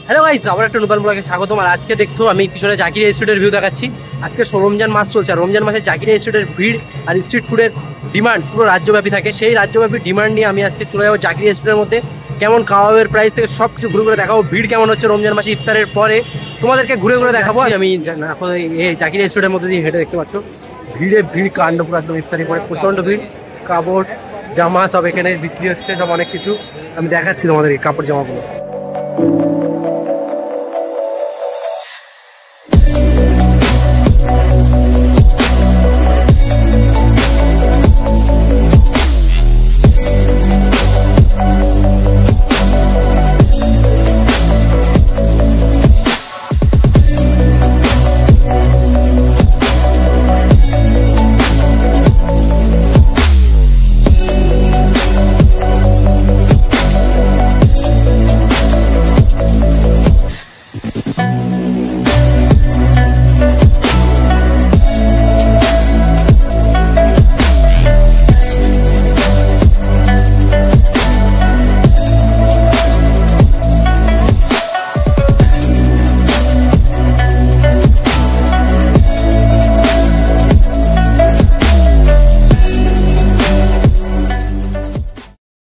Hello guys, আবার একটা নতুন ব্লগে স্বাগতম। আর আজকে দেখছো আমি পিছনে জাকিরিয়া স্ট্রিটের ভিউ দেখাচ্ছি। আজকে রমজান মাস চলছে, আর রমজান মাসে জাকিরিয়া স্ট্রিটের ভিড় আর স্ট্রিট ফুডের ডিমান্ড পুরো রাজ্যব্যাপী থাকে। সেই রাজ্যব্যাপী ডিমান্ড নিয়ে আমি আজকে চলে যাবো জাকিরিয়া স্ট্রিটের মধ্যে। কেমন কাবাবের প্রাইস থেকে সব কিছু ঘুরে ঘুরে দেখাবো। ভিড় কেমন হচ্ছে রমজান মাসে ইফতারের পরে তোমাদেরকে ঘুরে ঘুরে দেখাবো। আমি এখন এই জাকিরিয়া স্ট্রিটের মধ্যে দিয়ে হেঁটে দেখতে পাচ্ছ, ভিড় কাণ্ড পুরো একদম। ইফতারের পরে প্রচণ্ড ভিড়, কাপড় জামা সব এখানে বিক্রি হচ্ছে, সব অনেক কিছু আমি দেখাচ্ছি তোমাদের এই কাপড় জামাগুলো।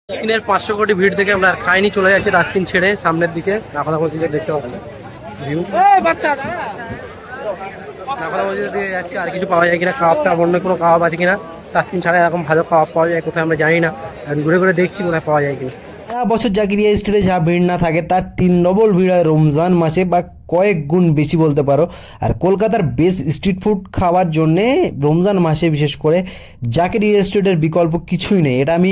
ডাস্টবিনের 500 কোটি ভিড় থেকে আমরা খাইনি, চলে যাচ্ছে ডাস্টবিন ছেড়ে সামনের দিকে। নাফাদা মসজিদের দেখতে পাচ্ছি ভিউ, নাফাদা মসজিদের দিকে যাচ্ছি। আর কিছু পাওয়া যায় কিনা, কাবাবটা অন্য কোনো কাবাব আছে কিনা, ডাস্টবিন ছাড়া এরকম ভালো কাবাব পাওয়া যায় কোথায় আমরা জানি না। ঘুরে ঘুরে দেখছি কোথায় পাওয়া যায় কিনা। সারা বছর জাকিরিয়া স্ট্রিটে যা ভিড় না থাকে তার 3 ডবল ভিড় হয় রমজান মাসে, বা কয়েক গুণ বেশি বলতে পারো। আর কলকাতার বেস্ট স্ট্রিট ফুড খাওয়ার জন্যে রমজান মাসে বিশেষ করে জাকিরিয়া স্ট্রিটের বিকল্প কিছুই নেই, এটা আমি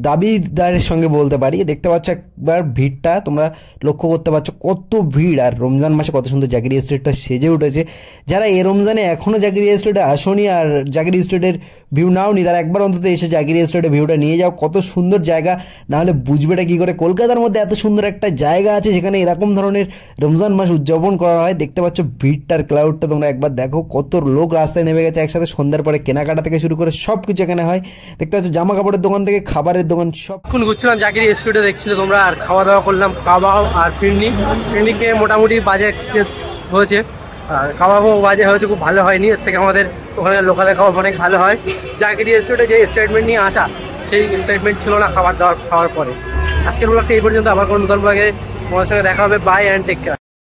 দাবিদারের সঙ্গে বলতে পারি। দেখতে পাচ্ছ একবার ভিড়টা, তোমরা লক্ষ্য করতে পারছো কত ভিড়, আর রমজান মাসে কত সুন্দর জাকিরিয়া স্ট্রিটটা সেজে উঠেছে। যারা এই রমজানে এখনও জাকিরিয়া স্ট্রিটে আসোনি আর জাকিরিয়া স্ট্রিটের ভিউ নাওনি, তারা একবার অন্তত এসে জাকিরিয়া স্ট্রিটের ভিউটা নিয়ে যাও। কত সুন্দর জায়গা, নাহলে বুঝবেটা কী করে কলকাতার মধ্যে এত সুন্দর একটা জায়গা আছে যেখানে এরকম ধরনের রমজান মাস উদযাপন করা হয়। দেখতে পাচ্ছ ভিড়টার ক্লাউডটা তোমরা একবার দেখো, কত লোক রাস্তায় নেমে গেছে একসাথে। সন্ধ্যার পরে কেনাকাটা থেকে শুরু করে সব কিছু এখানে হয়। দেখতে পাচ্ছ জামা কাপড়ের দোকান থেকে খাবারের দোকান সব। এখন ঘুরছিলাম জাকিরিয়া স্ট্রিটে, দেখছিলে তোমরা। আর খাওয়া দাওয়া করলাম কাবাব আর ফিরনিকে মোটামুটি বাজে হয়েছে, আর কাবাবও বাজে হয়েছে, খুব ভালো হয়নি। এর থেকে আমাদের ওখানে লোকালের খাবার অনেক ভালো হয়। জাকিরিয়া স্ট্রিটে যে এক্সাইটমেন্ট নিয়ে আসা, সেই এক্সাইটমেন্ট ছিল না খাবার দাবার খাওয়ার পরে। আজকের ব্লগটা এই পর্যন্ত, আবার কোনো নতুন ব্লগে তোমার সঙ্গে দেখা হবে। Bye and take care.